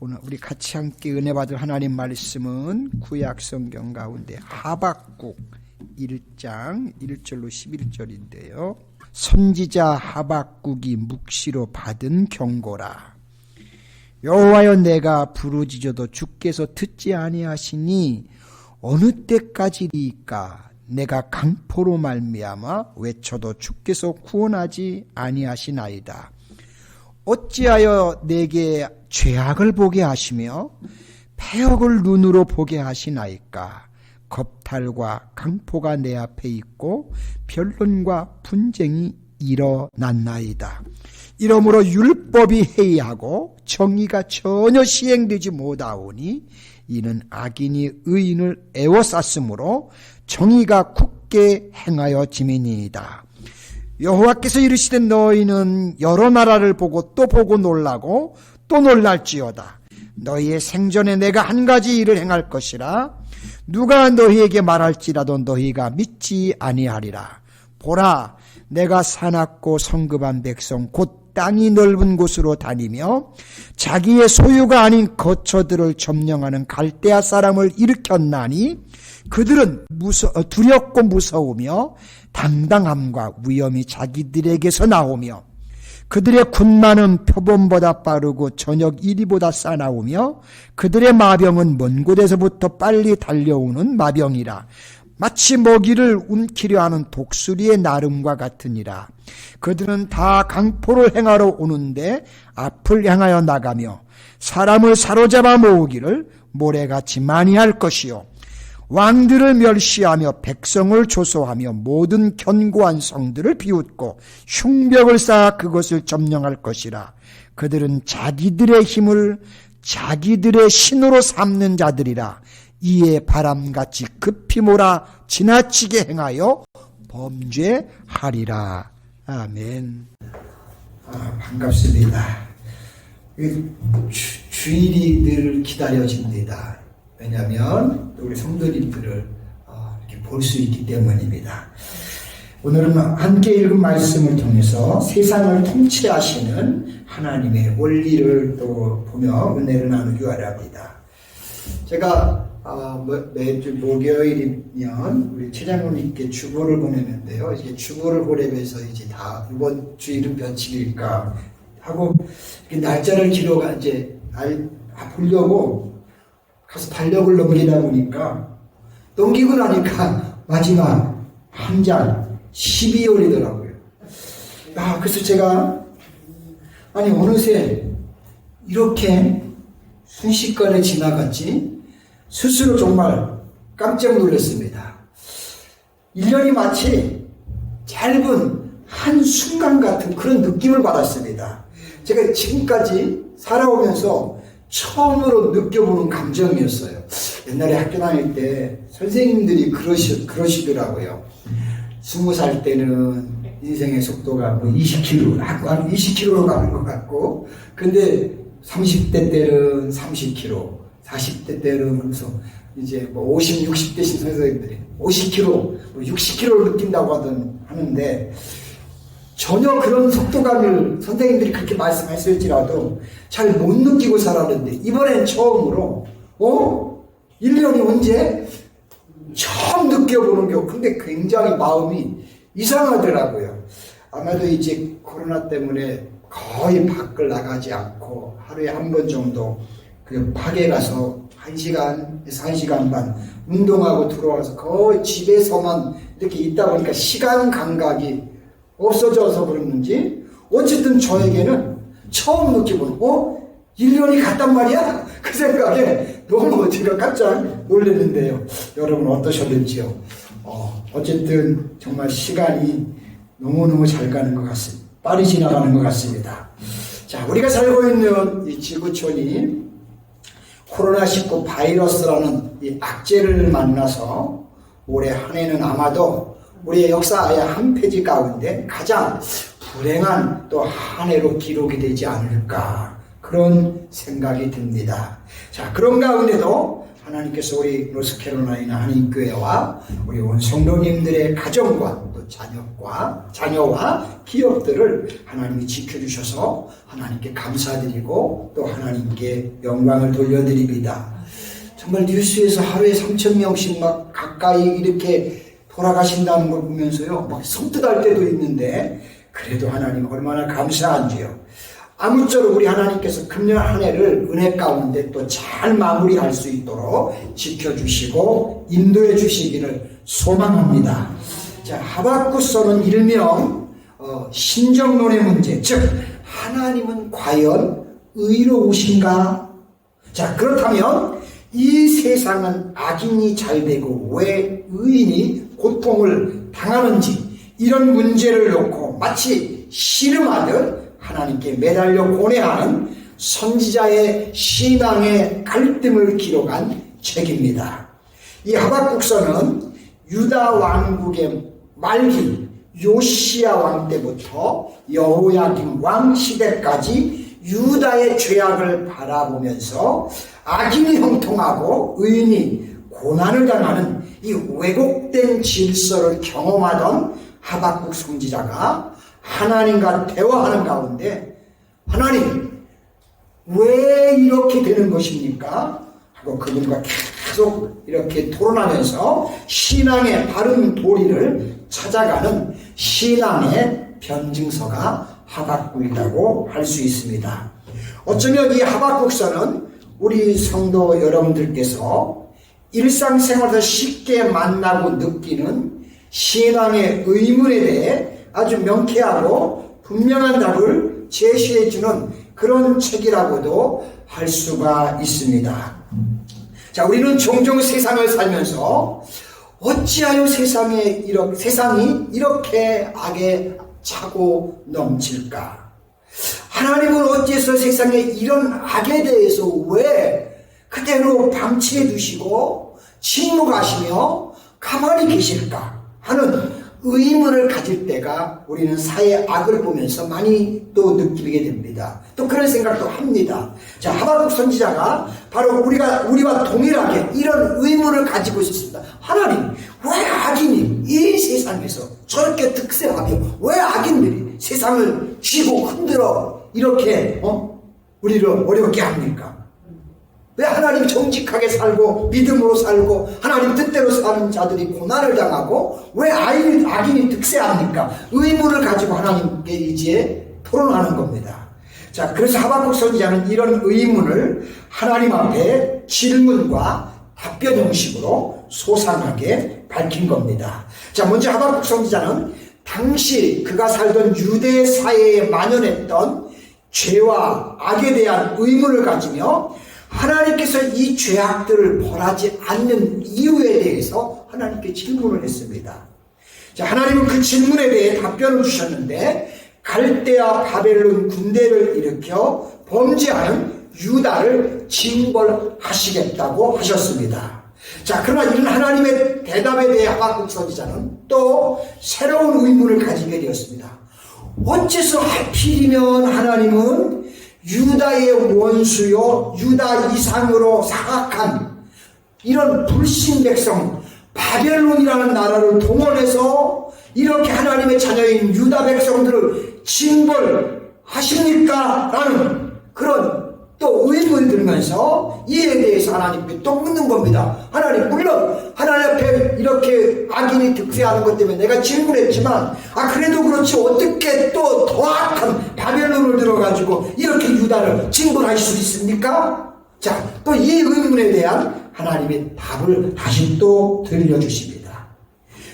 오늘 우리 같이 함께 은혜 받을 하나님 말씀은 구약 성경 가운데 하박국 1장 1절로 11절인데요. 선지자 하박국이 묵시로 받은 경고라. 여호와여, 내가 부르짖어도 주께서 듣지 아니하시니 어느 때까지리이까? 내가 강포로 말미암아 외쳐도 주께서 구원하지 아니하시나이다. 어찌하여 내게 죄악을 보게 하시며 패역을 눈으로 보게 하시나이까? 겁탈과 강포가 내 앞에 있고 변론과 분쟁이 일어났나이다. 이러므로 율법이 해이하고 정의가 전혀 시행되지 못하오니 이는 악인이 의인을 애워쌌으므로 정의가 굳게 행하여 지민이이다. 여호와께서 이르시되 너희는 여러 나라를 보고 또 보고 놀라고 또 놀랄지어다. 너희의 생전에 내가 한 가지 일을 행할 것이라. 누가 너희에게 말할지라도 너희가 믿지 아니하리라. 보라, 내가 사납고 성급한 백성 곧 땅이 넓은 곳으로 다니며 자기의 소유가 아닌 거처들을 점령하는 갈대아 사람을 일으켰나니 그들은 두렵고 무서우며 당당함과 위엄이 자기들에게서 나오며 그들의 군마는 표범보다 빠르고 저녁 이리보다 싸나우며 그들의 마병은 먼 곳에서부터 빨리 달려오는 마병이라. 마치 먹이를 움키려 하는 독수리의 나름과 같으니라. 그들은 다 강포를 행하러 오는데 앞을 향하여 나가며 사람을 사로잡아 모으기를 모래같이 많이 할 것이요, 왕들을 멸시하며 백성을 조소하며 모든 견고한 성들을 비웃고 흉벽을 쌓아 그것을 점령할 것이라. 그들은 자기들의 힘을 자기들의 신으로 삼는 자들이라. 이에 바람같이 급히 몰아 지나치게 행하여 범죄하리라. 아멘. 반갑습니다. 주일이 늘 기다려집니다. 왜냐하면 우리 성도님들을 이렇게 볼 수 있기 때문입니다. 오늘은 함께 읽은 말씀을 통해서 세상을 통치하시는 하나님의 원리를 또 보며 은혜를 나누기 원합니다. 제가 매주 목요일이면 우리 최장로님께 주보를 보내는데요. 이제 주보를 보내면서 이제 다 이번 주일은 며칠일까 하고 날짜를 기록하 이제 보려고 가서 달력을 넘기다 보니까 넘기고 나니까 마지막 한 장 12월이더라고요. 그래서 제가 어느새 이렇게 순식간에 지나갔지 스스로 정말 깜짝 놀랐습니다. 1년이 마치 짧은 한순간 같은 그런 느낌을 받았습니다. 제가 지금까지 살아오면서 처음으로 느껴보는 감정이었어요. 옛날에 학교 다닐 때 선생님들이 그러시더라고요. 20살 때는 인생의 속도가 20km, 한 20km로 가는 것 같고, 근데 30대 때는 30km, 40대 때는 그래서 이제 50, 60대신 선생님들이 50km, 60km를 느낀다고 하는데, 전혀 그런 속도감을 선생님들이 그렇게 말씀했을지라도 잘 못 느끼고 살았는데, 이번엔 처음으로 1년이 언제? 처음 느껴보는 게, 근데 굉장히 마음이 이상하더라고요. 아마도 이제 코로나 때문에 거의 밖을 나가지 않고 하루에 한 번 정도 그 밖에 가서 1시간에서 1시간 반 운동하고 들어와서 거의 집에서만 이렇게 있다 보니까 시간 감각이 없어져서 그러는지 어쨌든 저에게는 처음 느껴보는 1년이 갔단 말이야? 그 생각에 너무 제가 깜짝 놀랐는데요. 여러분 어떠셨는지요? 어쨌든 정말 시간이 너무너무 잘 가는 것 같습니다. 빨리 지나가는 것 같습니다. 자, 우리가 살고 있는 이 지구촌이 코로나19 바이러스라는 이 악재를 만나서 올해 한 해는 아마도 우리의 역사의 한 페이지 가운데 가장 불행한 또 한 해로 기록이 되지 않을까, 그런 생각이 듭니다. 자, 그런 가운데도 하나님께서 우리 노스캐롤라이나 한인교회와 우리 온 성도님들의 가정과 또 그 자녀와 기업들을 하나님이 지켜주셔서 하나님께 감사드리고 또 하나님께 영광을 돌려드립니다. 정말 뉴스에서 하루에 3,000명씩 막 가까이 이렇게 돌아가신다는 걸 보면서요, 막 섬뜩할 때도 있는데, 그래도 하나님 얼마나 감사한지요. 아무쪼록 우리 하나님께서 금년 한 해를 은혜 가운데 또 잘 마무리할 수 있도록 지켜주시고 인도해 주시기를 소망합니다. 자, 하박국서는 일명 신정론의 문제, 즉 하나님은 과연 의로우신가? 자, 그렇다면 이 세상은 악인이 잘 되고 왜 의인이 고통을 당하는지, 이런 문제를 놓고 마치 씨름하듯 하나님께 매달려 고뇌하는 선지자의 신앙의 갈등을 기록한 책입니다. 이 하박국서는 유다 왕국의 말기 요시야 왕 때부터 여호야김 왕 시대까지 유다의 죄악을 바라보면서 악인이 형통하고 의인이 고난을 당하는 이 왜곡된 질서를 경험하던 하박국 선지자가 하나님과 대화하는 가운데, 하나님 왜 이렇게 되는 것입니까? 하고 그분과 계속 이렇게 토론하면서 신앙의 바른 도리를 찾아가는 신앙의 변증서가 하박국이라고 할 수 있습니다. 어쩌면 이 하박국서는 우리 성도 여러분들께서 일상생활에서 쉽게 만나고 느끼는 신앙의 의문에 대해 아주 명쾌하고 분명한 답을 제시해주는 그런 책이라고도 할 수가 있습니다. 자, 우리는 종종 세상을 살면서 어찌하여 세상이 이렇게 악에 차고 넘칠까? 하나님은 어째서 세상에 이런 악에 대해서 왜 그대로 방치해 두시고 침묵하시며 가만히 계실까 하는 의문을 가질 때가 우리는 사회의 악을 보면서 많이 또 느끼게 됩니다. 또 그런 생각도 합니다. 자, 하박국 선지자가 바로 우리와 동일하게 이런 의문을 가지고 있었습니다. 하나님, 왜 악인이 이 세상에서 저렇게 득세하며 왜 악인들이 세상을 쥐고 흔들어 이렇게 우리를 어렵게 합니까? 왜 하나님 정직하게 살고 믿음으로 살고 하나님 뜻대로 사는 자들이 고난을 당하고 왜 악인이 득세합니까? 의문을 가지고 하나님께 이제 토론하는 겁니다. 자, 그래서 하박국 선지자는 이런 의문을 하나님 앞에 질문과 답변 형식으로 소상하게 밝힌 겁니다. 자, 먼저 하박국 선지자는 당시 그가 살던 유대 사회에 만연했던 죄와 악에 대한 의문을 가지며 하나님께서 이 죄악들을 벌하지 않는 이유에 대해서 하나님께 질문을 했습니다. 자, 하나님은 그 질문에 대해 답변을 주셨는데, 갈대아 바벨론 군대를 일으켜 범죄하는 유다를 징벌하시겠다고 하셨습니다. 자, 그러나 이런 하나님의 대답에 대해 하박국 선지자는 또 새로운 의문을 가지게 되었습니다. 어째서 하필이면 하나님은 유다의 원수요 유다 이상으로 사악한 이런 불신 백성 바벨론이라는 나라를 동원해서 이렇게 하나님의 자녀인 유다 백성들을 징벌하십니까? 라는 그런 또 의문이 들면서 이에 대해서 하나님께 또 묻는 겁니다. 하나님, 물론 하나님 앞에 이렇게 악인이 득세하는 것 때문에 내가 질문했지만 그래도 그렇지 어떻게 또 더 악한 바벨론을 들어가지고 이렇게 유다를 징벌하실 수 있습니까? 자, 또 이 의문에 대한 하나님의 답을 다시 또 들려주십니다.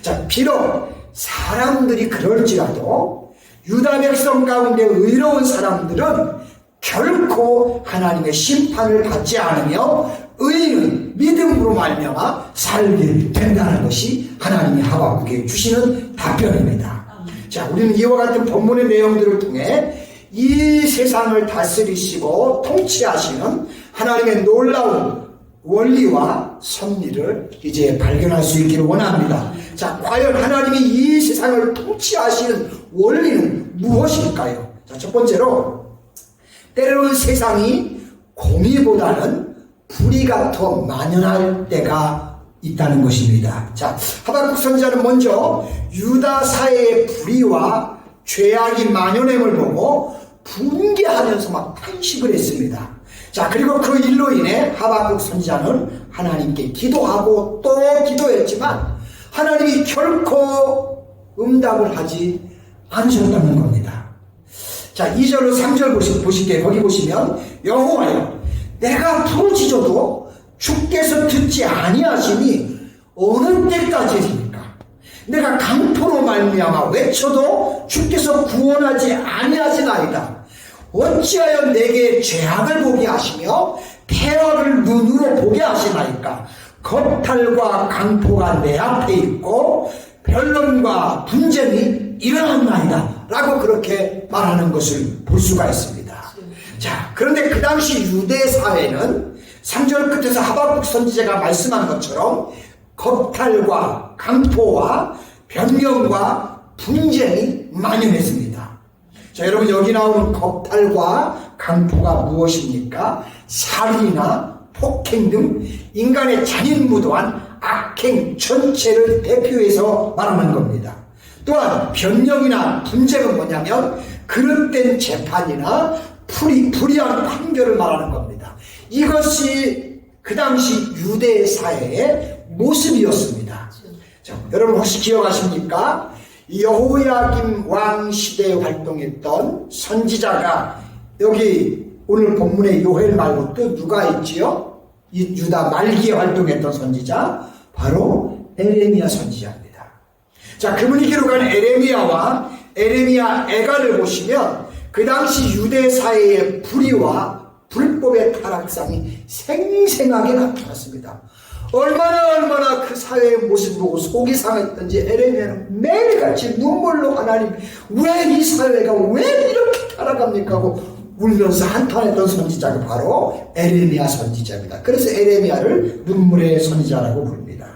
자, 비록 사람들이 그럴지라도 유다 백성 가운데 의로운 사람들은 결코 하나님의 심판을 받지 않으며 의인은 믿음으로 말미암아 살게 된다는 것이 하나님이 하박국에 주시는 답변입니다. 자, 우리는 이와 같은 본문의 내용들을 통해 이 세상을 다스리시고 통치하시는 하나님의 놀라운 원리와 섭리를 이제 발견할 수 있기를 원합니다. 자, 과연 하나님이 이 세상을 통치하시는 원리는 무엇일까요? 자, 첫 번째로 때로는 세상이 공의보다는 불의가 더 만연할 때가 있다는 것입니다. 자, 하박국 선지자는 먼저 유다 사회의 불의와 죄악이 만연함을 보고 분개하면서 막 탄식을 했습니다. 자, 그리고 그 일로 인해 하박국 선지자는 하나님께 기도하고 또 기도했지만 하나님이 결코 응답을 하지 않으셨다는 겁니다. 자, 2절로 3절 보실게요. 거기 보시면 여호와여 내가 부르짖어도 주께서 듣지 아니하시니 어느 때까지입니까? 내가 강포로 말미암아 외쳐도 주께서 구원하지 아니하시나이다. 어찌하여 내게 죄악을 보게 하시며 폐악을 눈으로 보게 하시나이까? 겁탈과 강포가 내 앞에 있고 변론과 분쟁이 일어났나이다 라고 그렇게 말하는 것을 볼 수가 있습니다. 자, 그런데 그 당시 유대 사회는 3절 끝에서 하박국 선지자가 말씀한 것처럼 겁탈과 강포와 변명과 분쟁이 만연했습니다. 자, 여러분 여기 나오는 겁탈과 강포가 무엇입니까? 살인이나 폭행 등 인간의 잔인무도한 악행 전체를 대표해서 말하는 겁니다. 또한 변명이나 분쟁은 뭐냐면 그릇된 재판이나 불이한 판결을 말하는 겁니다. 이것이 그 당시 유대 사회의 모습이었습니다. 자, 여러분 혹시 기억하십니까? 여호야김 왕 시대에 활동했던 선지자가 여기 오늘 본문에 요엘 말고 또 누가 있지요? 이 유다 말기에 활동했던 선지자 바로 에레미야 선지자입니다. 자, 그분이 기록한 에레미야와 에레미야 애가를 보시면 그 당시 유대 사회의 불의와 불법의 타락상이 생생하게 나타났습니다. 얼마나 그 사회의 모습 보고 속이 상했던지 에레미야는 매일같이 눈물로 하나님 왜 이 사회가 왜 이렇게 타락합니까 하고 울면서 한탄했던 선지자가 바로 에레미야 선지자입니다. 그래서 에레미야를 눈물의 선지자라고 부릅니다.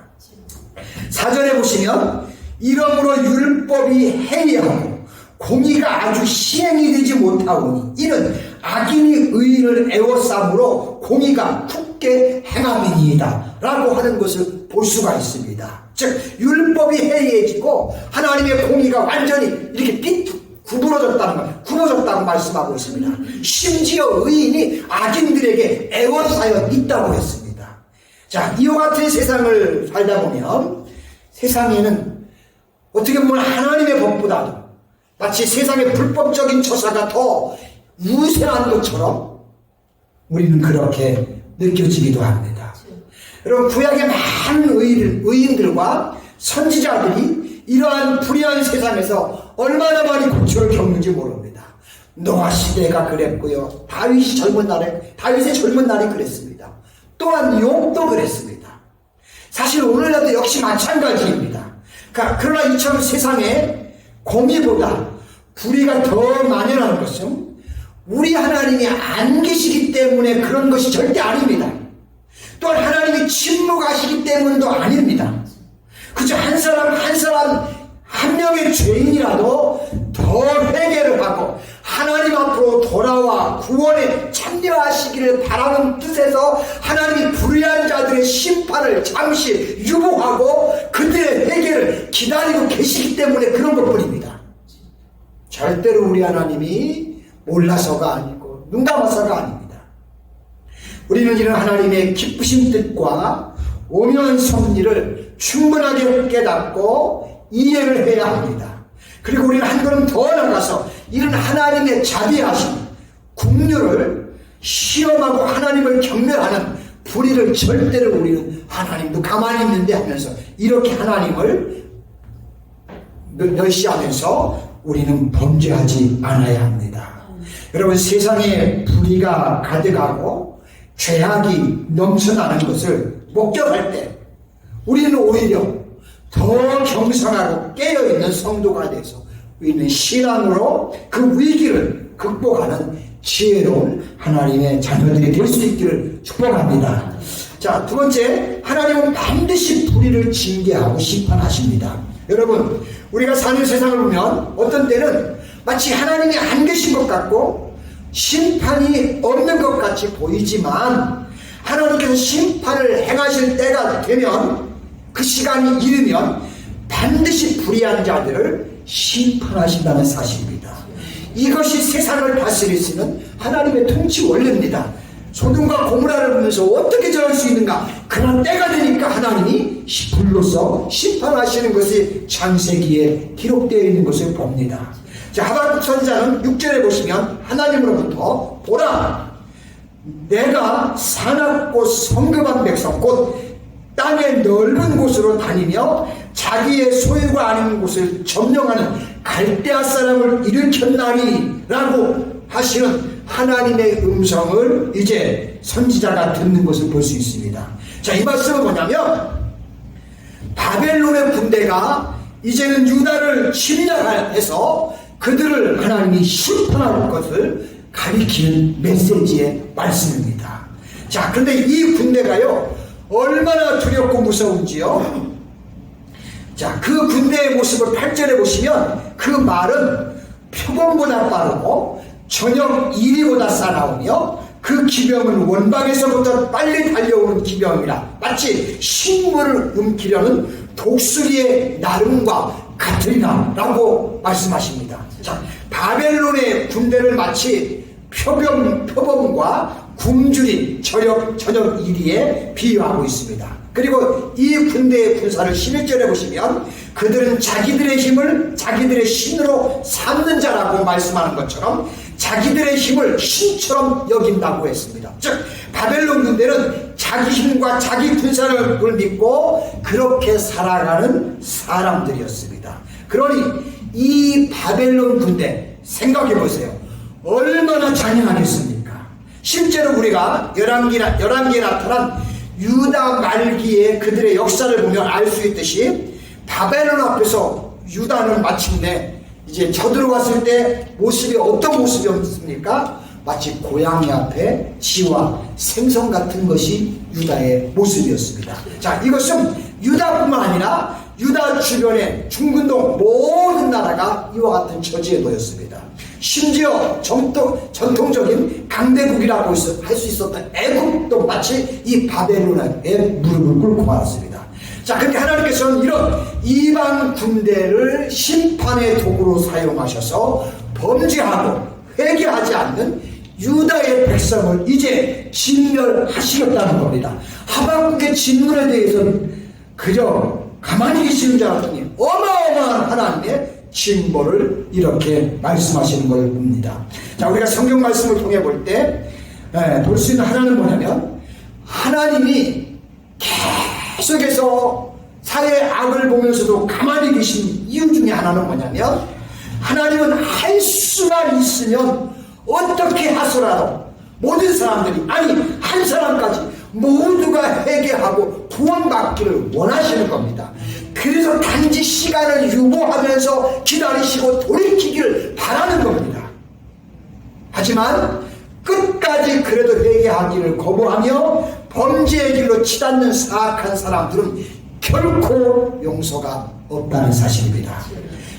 4절에 보시면 이러므로 율법이 해이하고 공의가 아주 시행이 되지 못하오니 이는 악인이 의인을 애워싸므로 공의가 굳게 행함이니이다 라고 하는 것을 볼 수가 있습니다. 즉 율법이 해이해지고 하나님의 공의가 완전히 이렇게 굽어졌다고 말씀하고 있습니다. 심지어 의인이 악인들에게 애워싸여 있다고 했습니다. 자, 이와 같은 세상을 살다 보면 세상에는 어떻게 보면 하나님의 법보다도 마치 세상의 불법적인 처사가 더 우세한 것처럼 우리는 그렇게 느껴지기도 합니다. 여러분 구약의 많은 의인들과 선지자들이 이러한 불의한 세상에서 얼마나 많이 고초를 겪는지 모릅니다. 노아 시대가 그랬고요. 다윗의 젊은 날이 그랬습니다. 또한 욥도 그랬습니다. 사실 오늘날도 역시 마찬가지입니다. 그러나 이처럼 세상에 공의보다 불의가 더 만연한 것은 우리 하나님이 안 계시기 때문에 그런 것이 절대 아닙니다. 또한 하나님이 침묵하시기 때문도 아닙니다. 그저 한 사람 한 명의 죄인이라도 더 회개를 하고 하나님 앞으로 돌아와 구원에 참여하시기를 바라는 뜻에서 하나님이 불의한 자들의 심판을 잠시 유보하고 그들의 회개를 기다리고 계시기 때문에 그런 것뿐입니다. 절대로 우리 하나님이 몰라서가 아니고 눈 감아서가 아닙니다. 우리는 이런 하나님의 기쁘신 뜻과 오묘한 섭리를 충분하게 깨닫고 이해를 해야 합니다. 그리고 우리는 한 걸음 더 나가서 이런 하나님의 자비하심, 긍휼을 시험하고 하나님을 경멸하는 불의를 절대로 우리는 하나님도 가만히 있는데 하면서 이렇게 하나님을 멸시하면서 우리는 범죄하지 않아야 합니다. 여러분 세상에 불의가 가득하고 죄악이 넘쳐나는 것을 목격할 때 우리는 오히려 더 경성하고 깨어있는 성도가 돼서 우리는 신앙으로 그 위기를 극복하는 지혜로운 하나님의 자녀들이 될 수 있기를 축복합니다. 자, 두 번째, 하나님은 반드시 불의를 징계하고 심판하십니다. 여러분, 우리가 사는 세상을 보면 어떤 때는 마치 하나님이 안 계신 것 같고 심판이 없는 것 같이 보이지만 하나님께서 심판을 행하실 때가 되면 그 시간이 이르면 반드시 불의한 자들을 심판하신다는 사실입니다. 이것이 세상을 다스리시는 하나님의 통치 원리입니다. 소돔과 고모라를 보면서 어떻게 저럴 수 있는가? 그런 때가 되니까 하나님이 불로서 심판하시는 것이 창세기에 기록되어 있는 것을 봅니다. 자, 하박국 선지자는 6절에 보시면 하나님으로부터 보라, 내가 사납고 성급한 백성 곧 땅의 넓은 곳으로 다니며 자기의 소유가 아닌 곳을 점령하는 갈대아 사람을 일으켰나니 라고 하시는 하나님의 음성을 이제 선지자가 듣는 것을 볼 수 있습니다. 자, 이 말씀은 뭐냐면 바벨론의 군대가 이제는 유다를 침략해서 그들을 하나님이 심판할 것을 가리키는 메시지의 말씀입니다. 자, 그런데 이 군대가요 얼마나 두렵고 무서운지요. 자, 그 군대의 모습을 8절에 보시면 그 말은 표범보다 빠르고 저녁 이리보다 싸나우며 그 기병은 원방에서부터 빨리 달려오는 기병이라 마치 식물을 움키려는 독수리의 나름과 같으리라 라고 말씀하십니다. 자, 바벨론의 군대를 마치 표범과 굶주린 저녁 이리에 비유하고 있습니다. 그리고 이 군대의 군사를 11절에 보시면 그들은 자기들의 힘을 자기들의 신으로 삼는 자라고 말씀하는 것처럼 자기들의 힘을 신처럼 여긴다고 했습니다. 즉 바벨론 군대는 자기 힘과 자기 군사력을 믿고 그렇게 살아가는 사람들이었습니다. 그러니 이 바벨론 군대 생각해 보세요. 얼마나 잔인하겠습니까? 실제로 우리가 열왕기에 나타난 유다 말기에 그들의 역사를 보면 알 수 있듯이 바벨론 앞에서 유다는 마침내 이제 쳐들어왔을 때 모습이 어떤 모습이었습니까? 마치 고양이 앞에 쥐와 생선 같은 것이 유다의 모습이었습니다. 자, 이것은 유다뿐만 아니라 유다 주변의 중근동 모든 나라가 이와 같은 처지에 놓였습니다. 심지어 전통적인 강대국이라고 할 수 있었던 애국도 마치 이 바벨론에 무릎을 꿇고 말았습니다. 자, 그런데 하나님께서는 이런 이방 군대를 심판의 도구로 사용하셔서 범죄하고 회개하지 않는 유다의 백성을 이제 진멸하시겠다는 겁니다. 하박국의 진물에 대해서는 그저 가만히 계시는 줄 알았더니 어마어마한 하나님의 징벌을 이렇게 말씀하시는 걸 봅니다. 자, 우리가 성경 말씀을 통해 볼 때 볼 수 있는 하나는 뭐냐면 하나님이 계속해서 사회의 악을 보면서도 가만히 계신 이유 중에 하나는 뭐냐면 하나님은 할 수만 있으면 어떻게 하소라도 모든 사람들이 아니 한 사람까지 모두가 회개하고 구원받기를 원하시는 겁니다. 그래서 단지 시간을 유보하면서 기다리시고 돌이키기를 바라는 겁니다. 하지만 끝까지 그래도 회개하기를 거부하며 범죄의 길로 치닫는 사악한 사람들은 결코 용서가 없다는 사실입니다.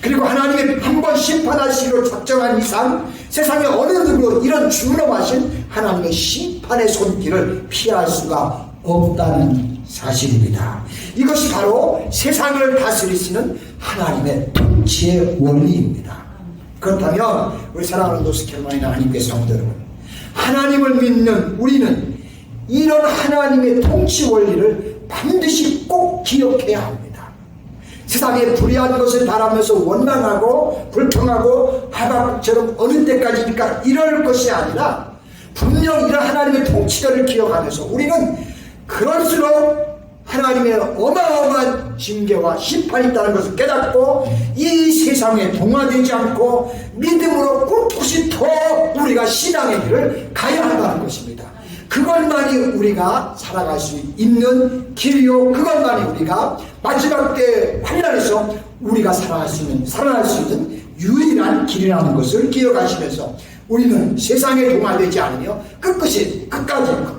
그리고 하나님이 한번 심판하시기로 작정한 이상 세상에 어느 누구도 이런 준엄하신 하나님의 심판의 손길을 피할 수가 없다는 사실입니다. 이것이 바로 세상을 다스리시는 하나님의 통치의 원리입니다. 그렇다면 우리 사랑하는 노스캐롤라이나 하나님의 성도 여러분, 하나님을 믿는 우리는 이런 하나님의 통치 원리를 반드시 꼭 기억해야 합니다. 세상에 불의한 것을 바라면서 원망하고 불평하고 하박국처럼 어느 때까지니까 이럴 것이 아니라 분명 이런 하나님의 통치를 기억하면서 우리는 그럴수록 하나님의 어마어마한 징계와 심판이 있다는 것을 깨닫고 이 세상에 동화되지 않고 믿음으로 꿋꿋이 더 우리가 신앙의 길을 가야 한다는 것입니다. 그것만이 우리가 살아갈 수 있는 길이요, 그것만이 우리가 마지막 때 환란에서 우리가 살아날 수 있는 유일한 길이라는 것을 기억하시면서 우리는 세상에 동화되지 않으며 끝까지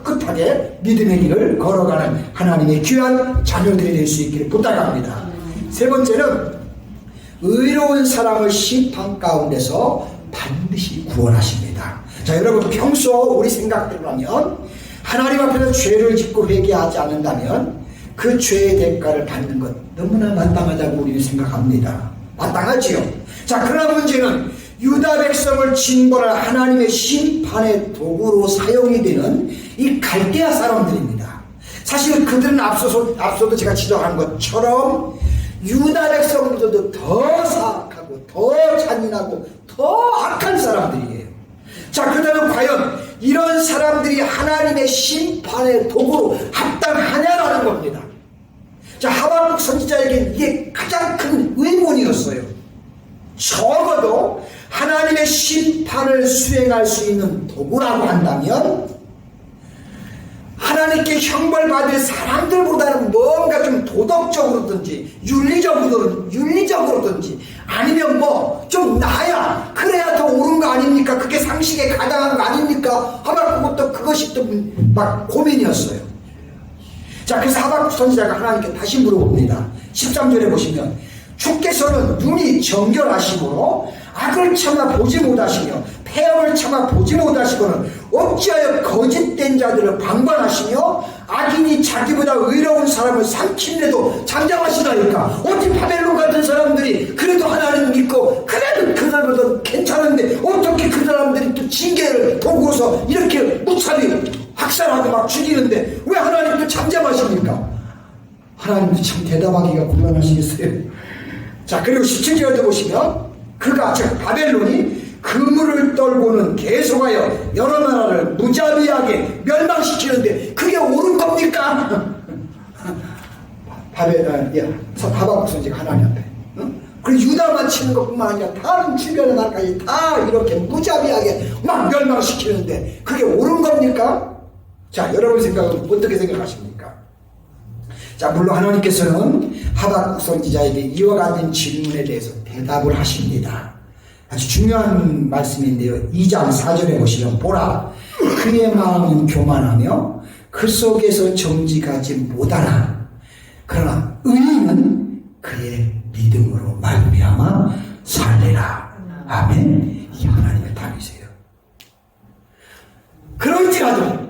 꿋꿋하게 믿음의 길을 걸어가는 하나님의 귀한 자녀들이 될 수 있기를 부탁합니다. 세 번째는 의로운 사람을 심판 가운데서 반드시 구원하십니다. 자, 여러분, 평소 우리 생각대로라면 하나님 앞에서 죄를 짓고 회개하지 않는다면 그 죄의 대가를 받는 것 너무나 마땅하다고 우리는 생각합니다. 마땅하지요. 자, 그러나 문제는 유다 백성을 징벌할 하나님의 심판의 도구로 사용이 되는 이 갈대아 사람들입니다. 사실 그들은 앞서도 제가 지적한 것처럼 유다 백성들도 더 사악하고 더 잔인하고 더 악한 사람들이에요. 자, 그렇다면 과연 이런 사람들이 하나님의 심판의 도구로 합당하냐라는 겁니다. 자, 하박국 선지자에게 이게 가장 큰 의문이었어요. 적어도 하나님의 심판을 수행할 수 있는 도구라고 한다면 하나님께 형벌받을 사람들보다는 뭔가 좀 도덕적으로든지 윤리적으로든지 아니면 뭐 좀 나아야 그래야 더 옳은 거 아닙니까? 그게 상식에 가당한 거 아닙니까? 하박국도 그것이 또 막 고민이었어요. 자, 그래서 하박국 선지자가 하나님께 다시 물어봅니다. 13절에 보시면 주께서는 눈이 정결하시므로 악을 참아 보지 못하시며 폐역을 참아 보지 못하시고는 어찌하여 거짓된 자들을 방관하시며 악인이 자기보다 의로운 사람을 삼키려도 잠잠하시다니까. 어찌 바벨론 같은 사람들이 그래도 하나님 믿고 그래도 그들보다 괜찮은데 어떻게 그 사람들이 또 징계를 도구로서 이렇게 무차히 학살하고 막 죽이는데 왜 하나님도 잠잠하십니까? 하나님도 참 대답하기가 곤란하시겠어요. 자, 그리고 17절에도 보시면 그가 즉 바벨론이 그물을 떨고는 계속하여 여러 나라를 무자비하게 멸망시키는데 그게 옳은 겁니까? 하박국 선지가 하나님 앞에 그리고 유다만 치는 것뿐만 아니라 다른 주변의 나라까지 다 이렇게 무자비하게 막 멸망시키는데 그게 옳은 겁니까? 자, 여러분 생각은 어떻게 생각하십니까? 자, 물론 하나님께서는 하박국 선지자에게 이와 같은 질문에 대해서 대답을 하십니다. 아주 중요한 말씀인데요. 2장 4절에 보시면 보라, 그의 마음은 교만하며 그 속에서 정직하지 못하나 그러나 의인은 그의 믿음으로 말미암아 살리라. 아멘. 이 하나님의 답이세요. 그럴지라도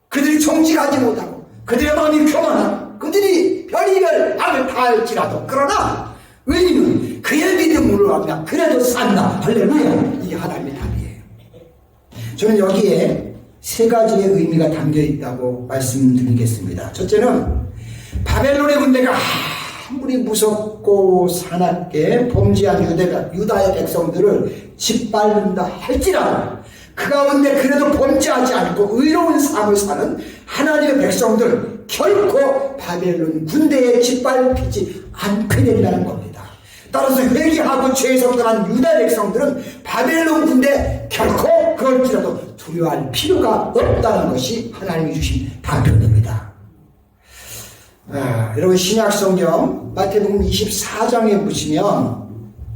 그들이 정직하지 못하고 그들의 마음이 교만하고 그들이 별의별 악을 다할지라도 그러나 의인은 그의 믿음으로 하면 그래도 산다. 할렐루야. 이게 하나님의 답이에요. 저는 여기에 세 가지의 의미가 담겨 있다고 말씀드리겠습니다. 첫째는 바벨론의 군대가 아무리 무섭고 사납게 범죄한 유다의 백성들을 짓밟는다 할지라도 그 가운데 그래도 범죄하지 않고 의로운 삶을 사는 하나님의 백성들 결코 바벨론 군대에 짓밟히지 않게 된다는 겁니다. 따라서 회개하고 죄에 성공한 유다 백성들은 바벨론 군대 결코 그럴지라도 두려워할 필요가 없다는 것이 하나님이 주신 답변입니다. 여러분 신약 성경 마태복음 24장에 보시면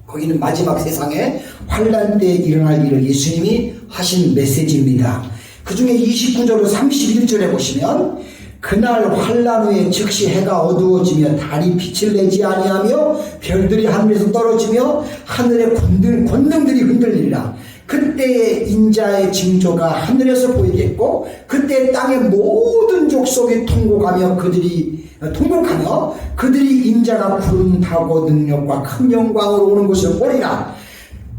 거기는 마지막 세상에 환난 때에 일어날 일을 예수님이 하신 메시지입니다. 그 중에 29절로 31절에 보시면 그날 환난 후에 즉시 해가 어두워지며 달이 빛을 내지 아니하며 별들이 하늘에서 떨어지며 하늘의 권능들이 흔들리리라. 그때에 인자의 징조가 하늘에서 보이겠고 그때 땅의 모든 족속이 통곡하며 그들이 인자가 구름 타고 능력과 큰 영광으로 오는 것을 보리라.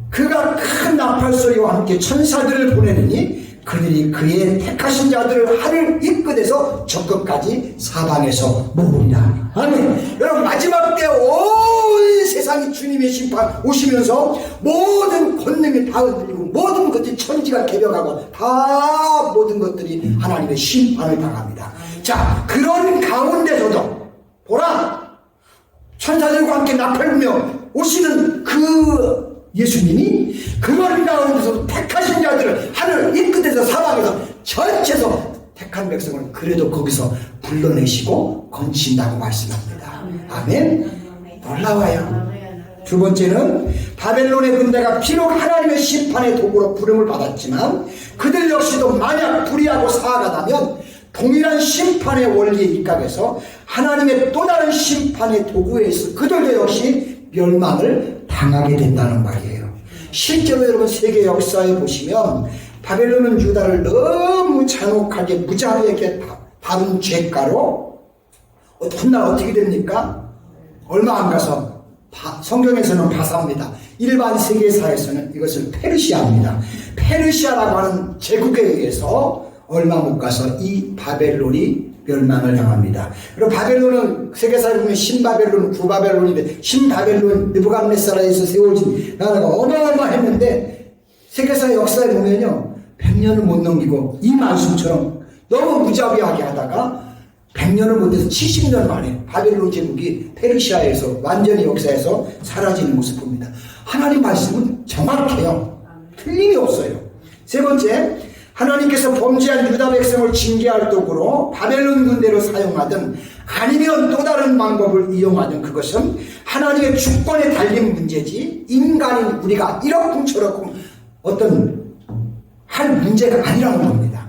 그가 큰 나팔 소리와 함께 천사들을 보내느니 그들이 그의 택하신 자들을 하늘 이끝에서 저끝까지 사방에서 모으리라. 아멘. 여러분 마지막 때 온 세상이 주님의 심판 오시면서 모든 권능이 다 흔들리고 모든 것들이 천지가 개벽하고 다 모든 것들이 하나님의 심판을 당합니다. 자, 그런 가운데서도 보라, 천사들과 함께 나팔 불며 오시는 그 예수님이 그런 가운데서 택하신 자들을 하늘 이 끝에서 사방에서 전체에서 택한 백성을 그래도 거기서 불러내시고 건진다고 말씀합니다. 아멘. 놀라워요. 두 번째는 바벨론의 군대가 비록 하나님의 심판의 도구로 부름을 받았지만 그들 역시도 만약 불의하고 사악하다면 동일한 심판의 원리에 입각해서 하나님의 또 다른 심판의 도구에 있어 그들도 역시 멸망을 당하게 된다는 말이에요. 실제로 여러분 세계 역사에 보시면 바벨론은 유다를 너무 잔혹하게 무자비하게 다룬 죄가로 훗날 어떻게 됩니까? 얼마 안 가서 성경에서는 바사입니다. 일반 세계사에서는 이것을 페르시아입니다. 페르시아라고 하는 제국에 의해서 얼마 못 가서 이 바벨론이 멸망을 향합니다. 그리고 바벨론은 세계사에 보면 신바벨론, 구바벨론인데 신바벨론 느부갓네살에서 세워진 나라가 어마어마했는데 세계사의 역사에 보면요 100년을 못 넘기고 이 말씀처럼 너무 무자비하게 하다가 100년을 못해서 70년 만에 바벨론 제국이 페르시아에서 완전히 역사에서 사라지는 모습을 봅니다. 하나님 말씀은 정확해요. 틀림이 없어요. 세 번째, 하나님께서 범죄한 유다 백성을 징계할 도구로 바벨론 군대로 사용하든 아니면 또 다른 방법을 이용하든 그것은 하나님의 주권에 달린 문제지 인간인 우리가 이러쿵저러쿵 어떤 할 문제가 아니라는 겁니다.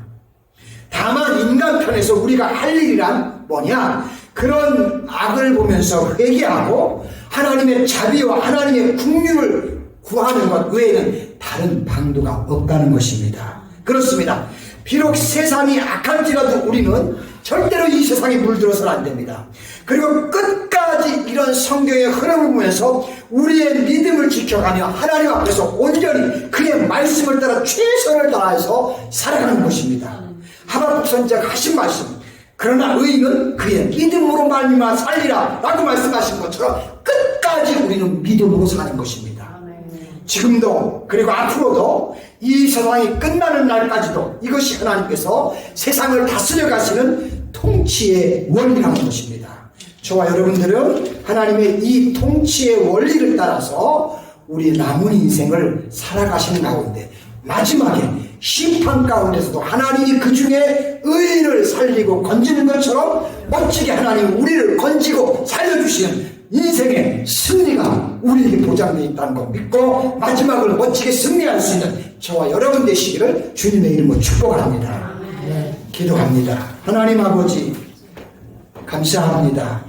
다만 인간 편에서 우리가 할 일이란 뭐냐? 그런 악을 보면서 회개하고 하나님의 자비와 하나님의 긍휼을 구하는 것 외에는 다른 방도가 없다는 것입니다. 그렇습니다. 비록 세상이 악할지라도 우리는 절대로 이 세상에 물들어서는 안 됩니다. 그리고 끝까지 이런 성경의 흐름을 보면서 우리의 믿음을 지켜가며 하나님 앞에서 온전히 그의 말씀을 따라 최선을 다해서 살아가는 것입니다. 하박국 선지자가 하신 말씀, 그러나 의인은 그의 믿음으로 말미암아 살리라 라고 말씀하신 것처럼 끝까지 우리는 믿음으로 사는 것입니다. 지금도 그리고 앞으로도 이 세상이 끝나는 날까지도 이것이 하나님께서 세상을 다스려 가시는 통치의 원리라는 것입니다. 저와 여러분들은 하나님의 이 통치의 원리를 따라서 우리 남은 인생을 살아가시는 가운데 마지막에 심판 가운데서도 하나님이 그 중에 의인을 살리고 건지는 것처럼 멋지게 하나님 우리를 건지고 살려주시는 인생의 승리가 우리에게 보장되어 있다는 것 믿고 마지막을 멋지게 승리할 수 있는 저와 여러분 되시기를 주님의 이름으로 축복합니다. 기도합니다. 하나님 아버지 감사합니다.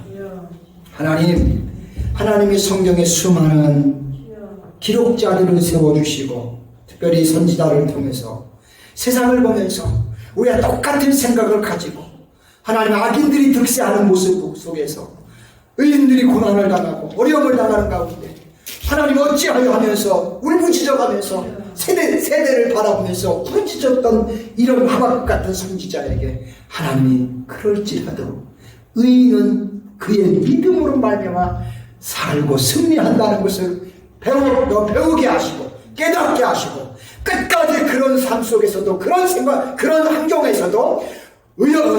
하나님이 성경에 수많은 기록자들을 세워주시고 특별히 선지자를 통해서 세상을 보면서 우리가 똑같은 생각을 가지고 하나님 악인들이 득세하는 모습 속에서 의인들이 고난을 당하고 어려움을 당하는 가운데 하나님 어찌하여 하면서 울부짖어가면서 세대를 바라보면서 부르짖었던 이런 하박국 같은 선지자에게 하나님이 그럴지라도 의인은 그의 믿음으로 말미암아 살고 승리한다는 것을 배우게 하시고 깨닫게 하시고 끝까지 그런 삶 속에서도 그런 생각 그런 환경에서도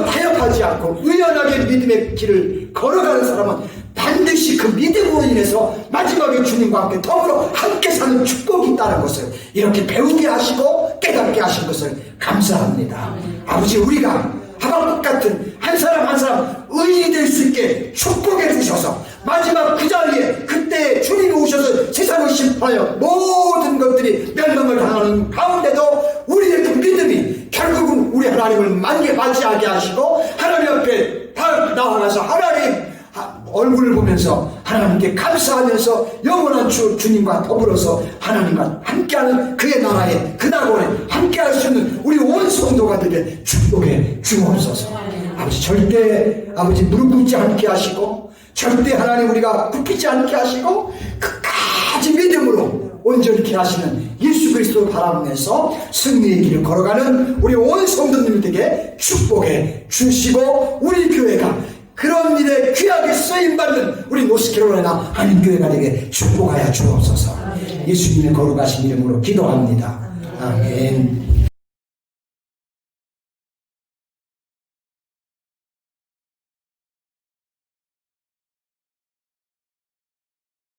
타협하지 않고 의연하게 믿음의 길을 걸어가는 사람은 반드시 그 믿음으로 인해서 마지막에 주님과 함께 더불어 함께 사는 축복이 있다는 것을 이렇게 배우게 하시고 깨닫게 하신 것을 감사합니다. 아버지 우리가 하박국 같은 한 사람 한 사람 의인이 될 수 있게 축복해 주셔서 마지막 그 자리에 그때 주님이 오셔서 세상을 심판하여 모든 것들이 멸망을 당하는 가운데도 우리의 그 믿음이 결국은 우리 하나님을 맞이하게 하시고 하나님 앞에 다 나아가서 하나님 얼굴을 보면서 하나님께 감사하면서 영원한 주님과 더불어서 하나님과 함께하는 그의 나라에 그 낙원에 함께할 수 있는 우리 온 성도가 되게 축복해 주옵소서. 아버지 절대 아버지 무릎 꿇지 않게 하시고 절대 하나님 우리가 굽히지 않게 하시고 끝까지 믿음으로 온전히 하시는 예수 그리스도를 바라보면서 승리의 길을 걸어가는 우리 온 성도님들에게 축복해 주시고 우리 교회가 그런 일에 귀하게 쓰임받는 우리 노스캐롤라이나 한인교회가 되게 축복하여 주옵소서. 예수님의 거룩하신 이름으로 기도합니다. 아멘.